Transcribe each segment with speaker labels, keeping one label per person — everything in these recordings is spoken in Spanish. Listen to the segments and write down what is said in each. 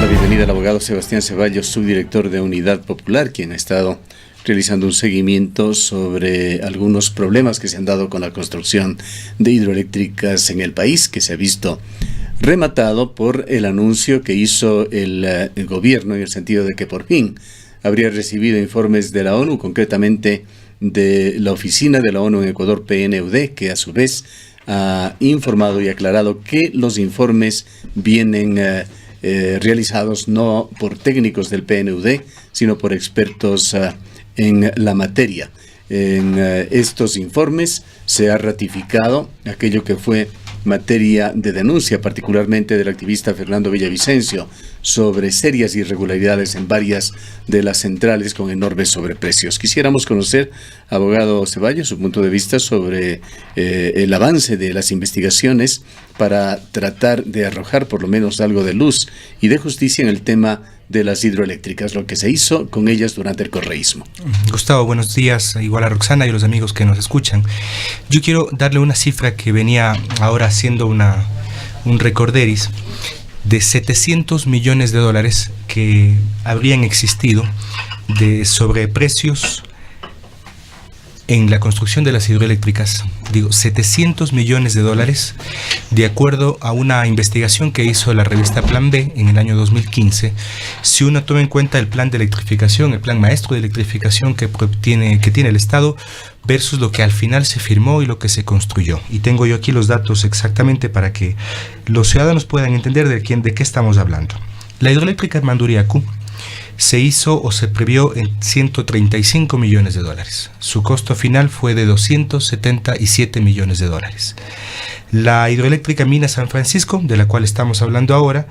Speaker 1: bienvenida al abogado Sebastián Ceballos, subdirector de Unidad Popular, quien ha estado realizando un seguimiento sobre algunos problemas que se han dado con la construcción de hidroeléctricas en el país, que se ha visto rematado por el anuncio que hizo el gobierno en el sentido de que por fin habría recibido informes de la ONU, concretamente de la oficina de la ONU en Ecuador, PNUD, que a su vez ha informado y aclarado que los informes vienen realizados no por técnicos del PNUD, sino por expertos en la materia. En estos informes se ha ratificado aquello que fue materia de denuncia, particularmente del activista Fernando Villavicencio, sobre serias irregularidades en varias de las centrales con enormes sobreprecios. Quisiéramos conocer, abogado Ceballos, su punto de vista sobre el avance de las investigaciones para tratar de arrojar por lo menos algo de luz y de justicia en el tema de las hidroeléctricas, lo que se hizo con ellas durante el correísmo.
Speaker 2: Gustavo, buenos días, igual a Roxana y a los amigos que nos escuchan. Yo quiero darle una cifra que venía ahora haciendo un recorderis de 700 millones de dólares que habrían existido de sobreprecios en la construcción de las hidroeléctricas. Digo, 700 millones de dólares, de acuerdo a una investigación que hizo la revista Plan B en el año 2015. Si uno toma en cuenta el plan de electrificación, el plan maestro de electrificación que tiene el Estado, versus lo que al final se firmó y lo que se construyó. Y tengo yo aquí los datos exactamente para que los ciudadanos puedan entender de qué estamos hablando. La hidroeléctrica Manduriacu se hizo o se previó en 135 millones de dólares. Su costo final fue de 277 millones de dólares. La hidroeléctrica Mina San Francisco, de la cual estamos hablando ahora,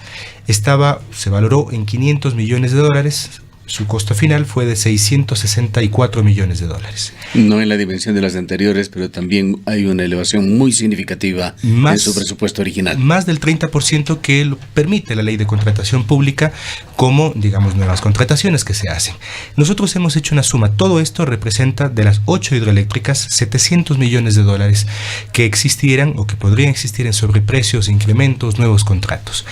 Speaker 2: se valoró en 500 millones de dólares. Su costo final fue de 664 millones de dólares.
Speaker 1: No en la dimensión de las anteriores, pero también hay una elevación muy significativa en su presupuesto original. Más
Speaker 2: del 30% que lo permite la ley de contratación pública, como, digamos, nuevas contrataciones que se hacen. Nosotros hemos hecho una suma. Todo esto representa de las 8 hidroeléctricas 700 millones de dólares que existieran o que podrían existir en sobreprecios, incrementos, nuevos contratos.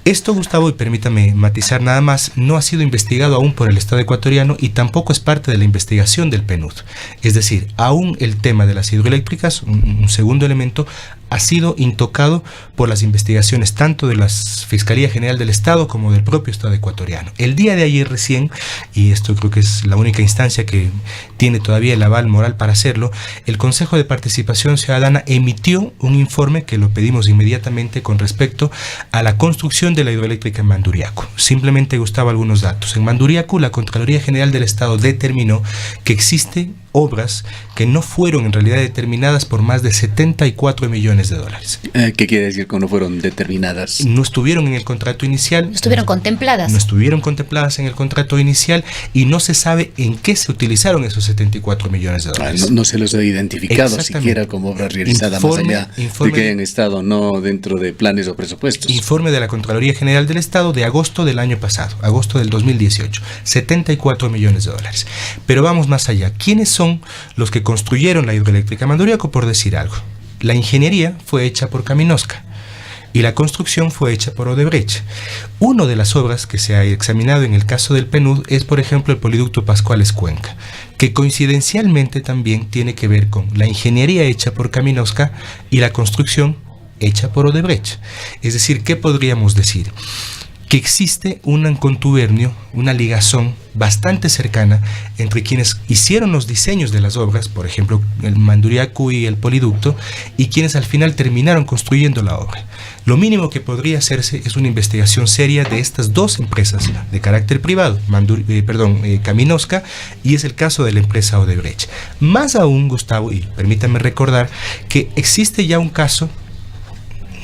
Speaker 2: Esto, Gustavo, y permítame matizar nada más, no ha sido investigado aún por el Estado ecuatoriano y tampoco es parte de la investigación del PNUD. Es decir, aún el tema de las hidroeléctricas, un segundo elemento, ha sido intocado por las investigaciones tanto de la Fiscalía General del Estado como del propio Estado ecuatoriano. El día de ayer recién, y esto creo que es la única instancia que tiene todavía el aval moral para hacerlo, el Consejo de Participación Ciudadana emitió un informe que lo pedimos inmediatamente con respecto a la construcción de la hidroeléctrica en Manduriacu. Simplemente, Gustavo, algunos datos. En Manduriacu, la Contraloría General del Estado determinó que existen obras que no fueron en realidad determinadas por más de 74 millones de dólares.
Speaker 1: ¿Qué quiere decir que no fueron determinadas?
Speaker 2: No estuvieron en el contrato inicial.
Speaker 3: No estuvieron contempladas.
Speaker 2: No estuvieron contempladas en el contrato inicial y no se sabe en qué se utilizaron esos 74 millones de dólares.
Speaker 1: No se los ha identificado siquiera como obra realizada, más allá de que hayan estado no dentro de planes o presupuestos.
Speaker 2: Informe de la Contraloría General del Estado de agosto del año pasado, agosto del 2018, 74 millones de dólares. Pero vamos más allá. ¿Quiénes son los que construyeron la hidroeléctrica Manduriacu, por decir algo? La ingeniería fue hecha por Caminosca y la construcción fue hecha por Odebrecht. Una de las obras que se ha examinado en el caso del PNUD es, por ejemplo, el poliducto Pascuales Cuenca, que coincidencialmente también tiene que ver con la ingeniería hecha por Caminosca y la construcción hecha por Odebrecht. Es decir, ¿qué podríamos decir? Que existe un contubernio, una ligazón bastante cercana entre quienes hicieron los diseños de las obras, por ejemplo, el Manduriacu y el poliducto, y quienes al final terminaron construyendo la obra. Lo mínimo que podría hacerse es una investigación seria de estas dos empresas de carácter privado, Caminosca, y es el caso de la empresa Odebrecht. Más aún, Gustavo, y permítame recordar que existe ya un caso,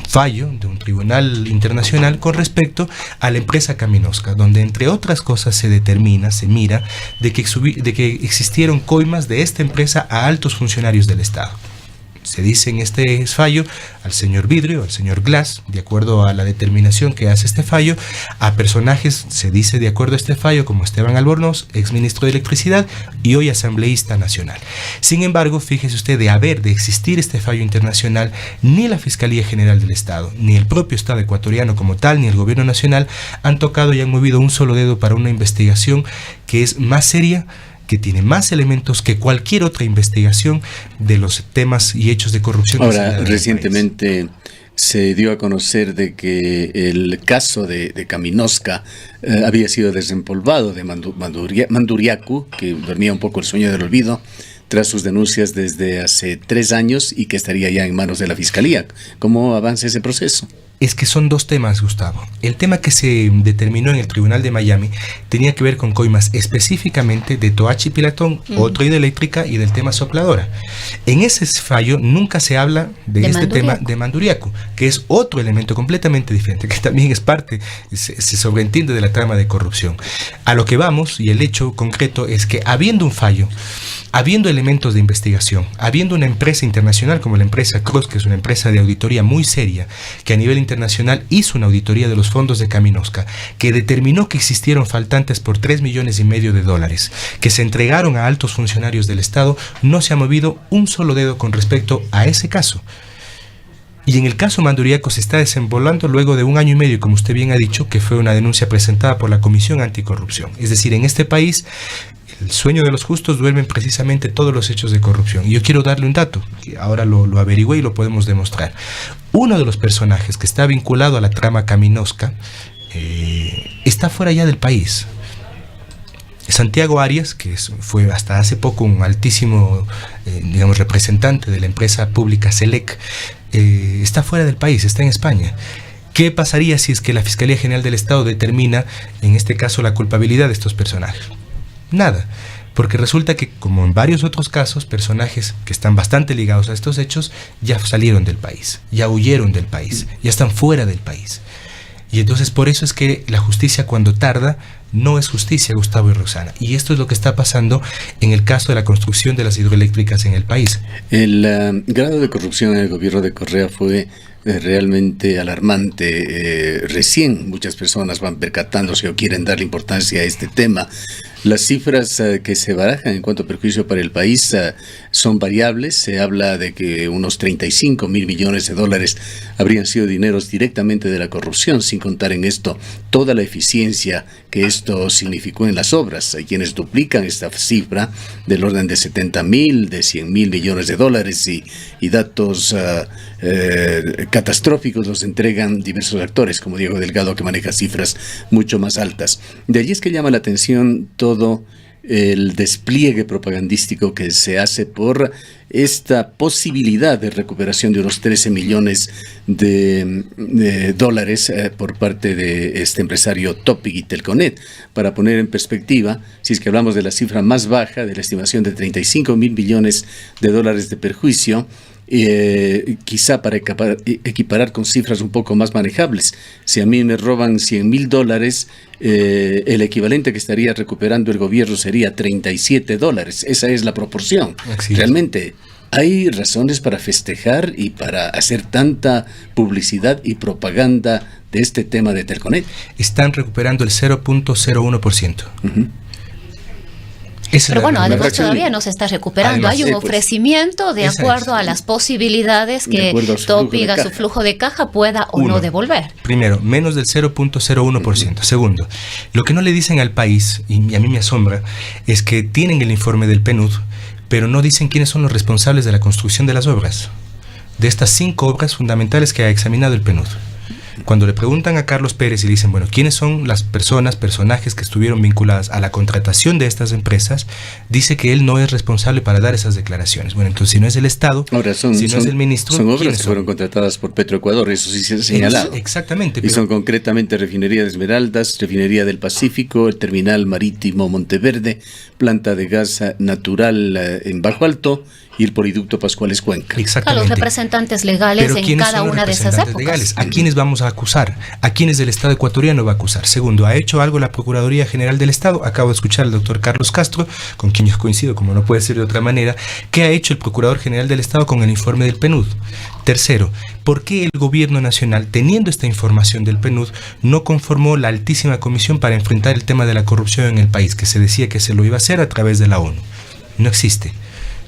Speaker 2: fallo de un tribunal internacional con respecto a la empresa Caminosca, donde entre otras cosas se mira de que existieron coimas de esta empresa a altos funcionarios del Estado. se dice en este fallo al señor Vidrio, al señor Glass, de acuerdo a la determinación que hace este fallo, a personajes, se dice de acuerdo a este fallo, como Esteban Albornoz, exministro de Electricidad y hoy asambleísta nacional. Sin embargo, fíjese usted, de existir este fallo internacional, ni la Fiscalía General del Estado, ni el propio Estado ecuatoriano como tal, ni el gobierno nacional han tocado y han movido un solo dedo para una investigación que es más seria, que tiene más elementos que cualquier otra investigación de los temas y hechos de corrupción.
Speaker 1: Ahora, recientemente se dio a conocer de que el caso de Kaminovska había sido desempolvado de Manduriaku, que dormía un poco el sueño del olvido, tras sus denuncias desde hace 3 años y que estaría ya en manos de la Fiscalía. ¿Cómo avanza ese proceso?
Speaker 2: Es que son dos temas, Gustavo. El tema que se determinó en el Tribunal de Miami tenía que ver con coimas específicamente de Toachi Pilatón, otra hidroeléctrica, y del tema sopladora. En ese fallo nunca se habla de este tema de Manduriaku, que es otro elemento completamente diferente, que también es parte, se sobreentiende de la trama de corrupción. A lo que vamos, y el hecho concreto es que habiendo un fallo, habiendo elementos de investigación, habiendo una empresa internacional como la empresa Cruz, que es una empresa de auditoría muy seria, que a nivel internacional hizo una auditoría de los fondos de Kaminovska, que determinó que existieron faltantes por $3,5 millones, que se entregaron a altos funcionarios del Estado, no se ha movido un solo dedo con respecto a ese caso. Y en el caso Manduriaku se está desenvolando luego de 1 año y medio, como usted bien ha dicho, que fue una denuncia presentada por la Comisión Anticorrupción. Es decir, en este país, el sueño de los justos duermen precisamente todos los hechos de corrupción. Y yo quiero darle un dato, que ahora lo averigüé y lo podemos demostrar. Uno de los personajes que está vinculado a la trama Kaminovska está fuera ya del país. Santiago Arias, que fue hasta hace poco un altísimo representante de la empresa pública Selec, está fuera del país, está en España. ¿Qué pasaría si es que la Fiscalía General del Estado determina, en este caso, la culpabilidad de estos personajes? Nada, porque resulta que, como en varios otros casos, personajes que están bastante ligados a estos hechos ya salieron del país, ya huyeron del país, ya están fuera del país. Y entonces por eso es que la justicia, cuando tarda, no es justicia, Gustavo y Roxana. Y esto es lo que está pasando en el caso de la construcción de las hidroeléctricas en el país.
Speaker 1: El grado de corrupción en el gobierno de Correa fue realmente alarmante. Recién muchas personas van percatándose o quieren darle importancia a este tema. Las cifras que se barajan en cuanto a perjuicio para el país son variables. Se habla de que unos $35,000 millones habrían sido dineros directamente de la corrupción, sin contar en esto toda la eficiencia que esto significó en las obras. Hay quienes duplican esta cifra del orden de $70,000, de $100,000 millones y datos catastróficos los entregan diversos actores, como Diego Delgado, que maneja cifras mucho más altas. De allí es que llama la atención todo el despliegue propagandístico que se hace por esta posibilidad de recuperación de unos $13 millones por parte de este empresario Topic y Telconet. Para poner en perspectiva, si es que hablamos de la cifra más baja, de la estimación de $35,000 millones de perjuicio, quizá para equiparar con cifras un poco más manejables, si a mí me roban $100,000, el equivalente que estaría recuperando el gobierno sería $37. Esa es la proporción. Realmente hay razones para festejar y para hacer tanta publicidad y propaganda de este tema de Telconet.
Speaker 2: Están recuperando el 0.01%.
Speaker 3: Pero bueno, además todavía no se está recuperando. Hay un ofrecimiento de acuerdo a las posibilidades que Topic a su flujo de caja pueda o no devolver.
Speaker 2: Primero, menos del 0.01%. Segundo, lo que no le dicen al país, y a mí me asombra, es que tienen el informe del PNUD, pero no dicen quiénes son los responsables de la construcción de las obras, de estas 5 obras fundamentales que ha examinado el PNUD. Cuando le preguntan a Carlos Pérez y le dicen, bueno, ¿quiénes son las personajes que estuvieron vinculadas a la contratación de estas empresas? Dice que él no es responsable para dar esas declaraciones. Bueno, entonces si no es el Estado, si no es el ministro,
Speaker 1: son obras que fueron contratadas por Petroecuador, eso sí se ha señalado.
Speaker 2: Exactamente.
Speaker 1: Y son concretamente Refinería de Esmeraldas, Refinería del Pacífico, el Terminal Marítimo Monteverde, planta de gas natural en Bajo Alto y el poliducto Pascuales Cuenca.
Speaker 2: Exactamente.
Speaker 3: A los representantes legales en cada una de esas épocas.
Speaker 2: Legales? ¿A quiénes vamos a acusar? ¿A quiénes el Estado ecuatoriano va a acusar? Segundo, ¿ha hecho algo la Procuraduría General del Estado? Acabo de escuchar al doctor Carlos Castro, con quien yo coincido, como no puede ser de otra manera. ¿Qué ha hecho el Procurador General del Estado con el informe del PNUD? Tercero, ¿por qué el gobierno nacional, teniendo esta información del PNUD, no conformó la altísima comisión para enfrentar el tema de la corrupción en el país, que se decía que se lo iba a hacer a través de la ONU? No existe.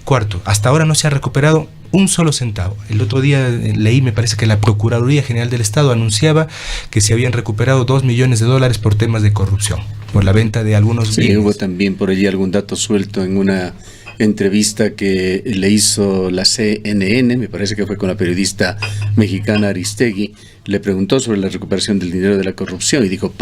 Speaker 2: Cuarto, hasta ahora no se ha recuperado un solo centavo. El otro día leí, me parece que la Procuraduría General del Estado anunciaba que se habían recuperado $2 millones por temas de corrupción, por la venta de algunos bienes.
Speaker 1: Hubo también por allí algún dato suelto en una entrevista que le hizo la CNN, me parece que fue con la periodista mexicana Aristegui. Le preguntó sobre la recuperación del dinero de la corrupción y dijo,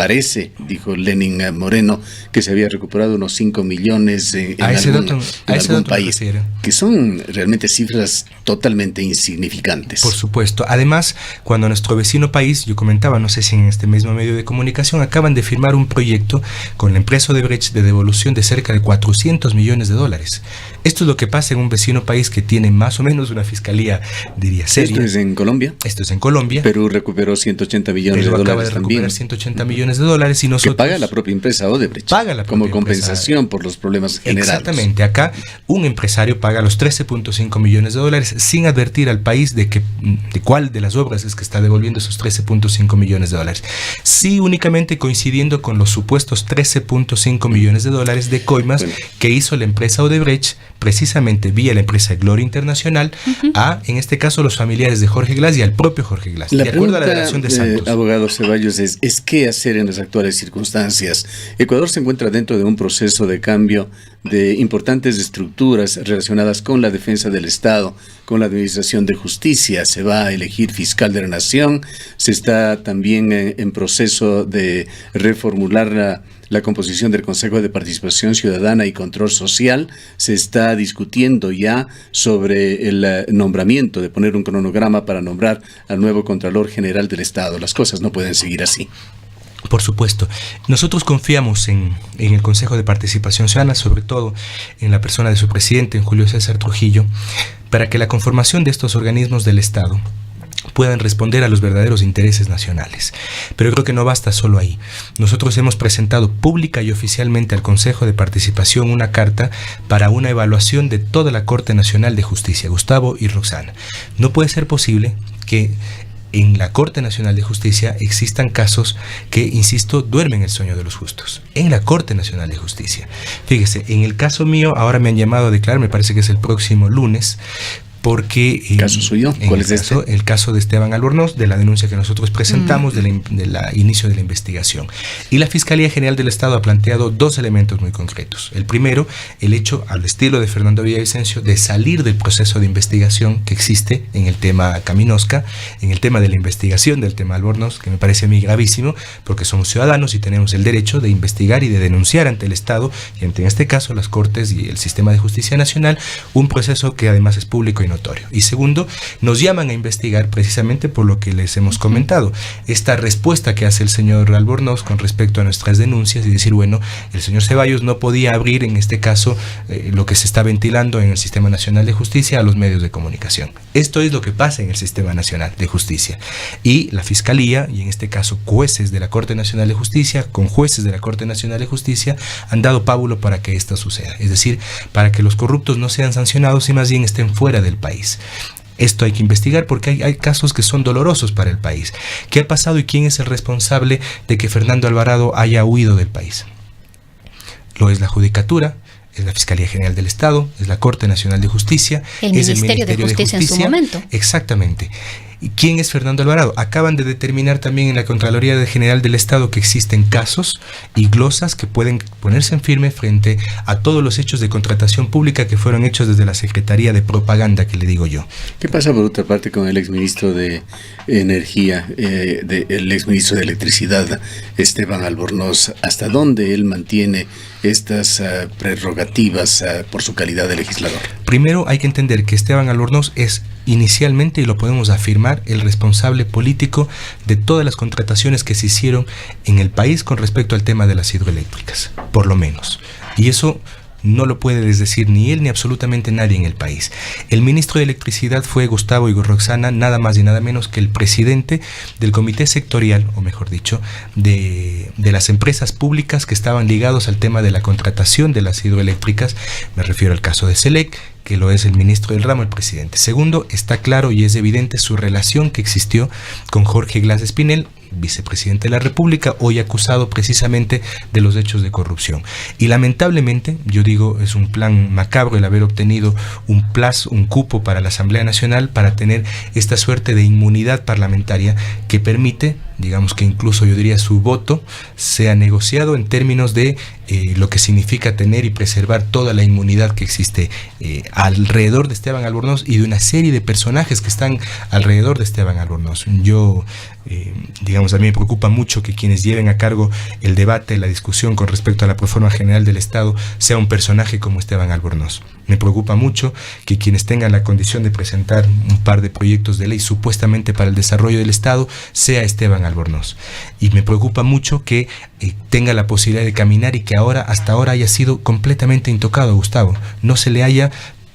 Speaker 1: dijo Lenin Moreno, que se había recuperado unos 5 millones en algún país, que son realmente cifras totalmente insignificantes.
Speaker 2: Por supuesto. Además, cuando nuestro vecino país, yo comentaba, no sé si en este mismo medio de comunicación, acaban de firmar un proyecto con la empresa Odebrecht de devolución de cerca de $400 millones. Esto es lo que pasa en un vecino país que tiene más o menos una fiscalía, diría, seria.
Speaker 1: ¿Esto es en Colombia?
Speaker 2: Esto es en Colombia.
Speaker 1: Perú recuperó $180 millones
Speaker 2: acaba de recuperar $180 millones y nosotros...
Speaker 1: Que paga la propia empresa Odebrecht.
Speaker 2: Paga la propia
Speaker 1: como compensación por los problemas generados.
Speaker 2: Exactamente. Acá un empresario paga los $13.5 millones sin advertir al país de cuál de las obras es que está devolviendo esos $13.5 millones. Sí, únicamente coincidiendo con los supuestos $13.5 millones de coimas que hizo la empresa Odebrecht, precisamente vía la empresa Gloria Internacional, a, en este caso, los familiares de Jorge Glass y al propio Jorge Glass.
Speaker 1: De acuerdo a la relación de Santos. Abogado Ceballos, es qué hacer en las actuales circunstancias. Ecuador se encuentra dentro de un proceso de cambio de importantes estructuras relacionadas con la defensa del Estado, con la administración de justicia. Se va a elegir fiscal de la nación, se está también en proceso de reformular la composición del Consejo de Participación Ciudadana y Control Social. Se está discutiendo ya sobre el nombramiento, de poner un cronograma para nombrar al nuevo Contralor General del Estado. Las cosas no pueden seguir así.
Speaker 2: Por supuesto. Nosotros confiamos en el Consejo de Participación Ciudadana, sobre todo en la persona de su presidente, en Julio César Trujillo, para que la conformación de estos organismos del Estado puedan responder a los verdaderos intereses nacionales. Pero creo que no basta solo ahí. Nosotros hemos presentado pública y oficialmente al Consejo de Participación una carta para una evaluación de toda la Corte Nacional de Justicia, Gustavo y Roxana. No puede ser posible que en la Corte Nacional de Justicia existan casos que, insisto, duermen el sueño de los justos. En la Corte Nacional de Justicia. Fíjese, en el caso mío, ahora me han llamado a declarar, me parece que es el próximo lunes, porque
Speaker 1: ¿caso suyo? ¿Cuál es este?
Speaker 2: El caso de Esteban Albornoz, de la denuncia que nosotros presentamos, del inicio de la investigación. Y la Fiscalía General del Estado ha planteado dos elementos muy concretos. El primero, el hecho, al estilo de Fernando Villavicencio, de salir del proceso de investigación que existe en el tema Caminosca, en el tema de la investigación del tema Albornoz, que me parece a mí gravísimo, porque somos ciudadanos y tenemos el derecho de investigar y de denunciar ante el Estado, y ante, en este caso, las Cortes y el Sistema de Justicia Nacional, un proceso que además es público y notorio. Y segundo, nos llaman a investigar precisamente por lo que les hemos comentado, esta respuesta que hace el señor Albornoz con respecto a nuestras denuncias y decir, bueno, el señor Ceballos no podía abrir en este caso lo que se está ventilando en el Sistema Nacional de Justicia a los medios de comunicación. Esto es lo que pasa en el Sistema Nacional de Justicia. Y la Fiscalía, y en este caso jueces de la Corte Nacional de Justicia, con jueces de la Corte Nacional de Justicia, han dado pábulo para que esto suceda. Es decir, para que los corruptos no sean sancionados y más bien estén fuera del país. Esto hay que investigar porque hay casos que son dolorosos para el país. ¿Qué ha pasado y quién es el responsable de que Fernando Alvarado haya huido del país? Lo es la Judicatura, es la Fiscalía General del Estado, es la Corte Nacional de Justicia, es el Ministerio de Justicia en su momento. Exactamente. ¿Y quién es Fernando Alvarado? Acaban de determinar también en la Contraloría General del Estado que existen casos y glosas que pueden ponerse en firme frente a todos los hechos de contratación pública que fueron hechos desde la Secretaría de Propaganda, que le digo yo.
Speaker 1: ¿Qué pasa por otra parte con el exministro de Energía, el exministro de Electricidad, Esteban Albornoz? ¿Hasta dónde él mantiene estas prerrogativas por su calidad de legislador?
Speaker 2: Primero hay que entender que Esteban Albornoz es inicialmente, y lo podemos afirmar, el responsable político de todas las contrataciones que se hicieron en el país con respecto al tema de las hidroeléctricas, por lo menos. Y eso no lo puede desdecir ni él ni absolutamente nadie en el país. El ministro de Electricidad fue Gustavo Igorzana, nada más y nada menos que el presidente del comité sectorial, o mejor dicho, de las empresas públicas que estaban ligados al tema de la contratación de las hidroeléctricas. Me refiero al caso de Selec, que lo es el ministro del ramo, el presidente. Segundo, está claro y es evidente su relación que existió con Jorge Glass Espinel, vicepresidente de la República, hoy acusado precisamente de los hechos de corrupción. Y lamentablemente, yo digo, es un plan macabro el haber obtenido un cupo para la Asamblea Nacional para tener esta suerte de inmunidad parlamentaria que permite, digamos que incluso yo diría su voto sea negociado en términos de lo que significa tener y preservar toda la inmunidad que existe alrededor de Esteban Albornoz y de una serie de personajes que están alrededor de Esteban Albornoz. Yo, digamos, a mí me preocupa mucho que quienes lleven a cargo el debate, la discusión con respecto a la Proforma General del Estado sea un personaje como Esteban Albornoz. Me preocupa mucho que quienes tengan la condición de presentar un par de proyectos de ley supuestamente para el desarrollo del Estado sea Esteban Albornoz. Y me preocupa mucho que tenga la posibilidad de caminar y que hasta ahora haya sido completamente intocado, Gustavo. No se le haya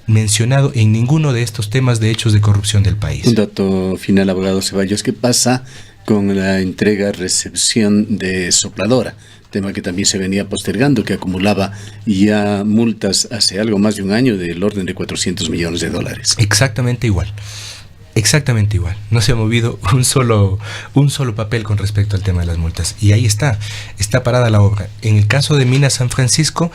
Speaker 2: mencionado en ninguno de estos temas de hechos de corrupción del país.
Speaker 1: Un dato final, abogado Ceballos, ¿qué pasa con la entrega-recepción de Sopladora? Tema que también se venía postergando, que acumulaba ya multas hace algo más de un año del orden de $400 millones.
Speaker 2: Exactamente igual. Exactamente igual. No se ha movido un solo papel con respecto al tema de las multas. Y ahí está parada la obra. En el caso de Mina San Francisco,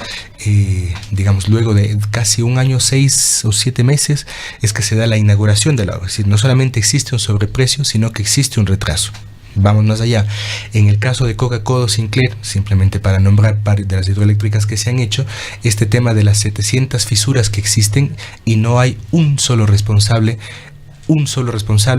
Speaker 2: digamos, luego de casi un año, 6 o 7 meses, es que se da la inauguración de la obra. Es decir, no solamente existe un sobreprecio, sino que existe un retraso. Vamos más allá. En el caso de Coca-Cola Sinclair, simplemente para nombrar parte de las hidroeléctricas que se han hecho, este tema de las 700 fisuras que existen y no hay un solo responsable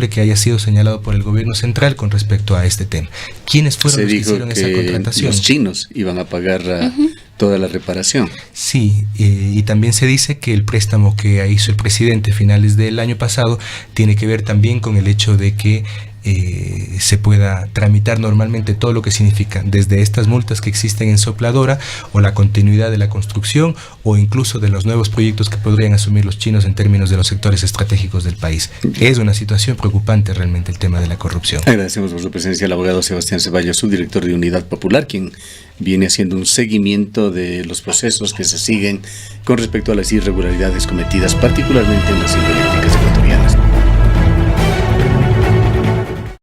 Speaker 2: que haya sido señalado por el gobierno central con respecto a este tema. ¿Quiénes fueron los que hicieron esa contratación?
Speaker 1: Los chinos iban a pagar toda la reparación.
Speaker 2: Sí, y también se dice que el préstamo que hizo el presidente a finales del año pasado tiene que ver también con el hecho de que se pueda tramitar normalmente todo lo que significa desde estas multas que existen en Sopladora o la continuidad de la construcción o incluso de los nuevos proyectos que podrían asumir los chinos en términos de los sectores estratégicos del país. Es una situación preocupante realmente el tema de la corrupción.
Speaker 1: Agradecemos por su presencia al abogado Sebastián Ceballos, subdirector de Unidad Popular, quien viene haciendo un seguimiento de los procesos que se siguen con respecto a las irregularidades cometidas particularmente en las hidroeléctricas.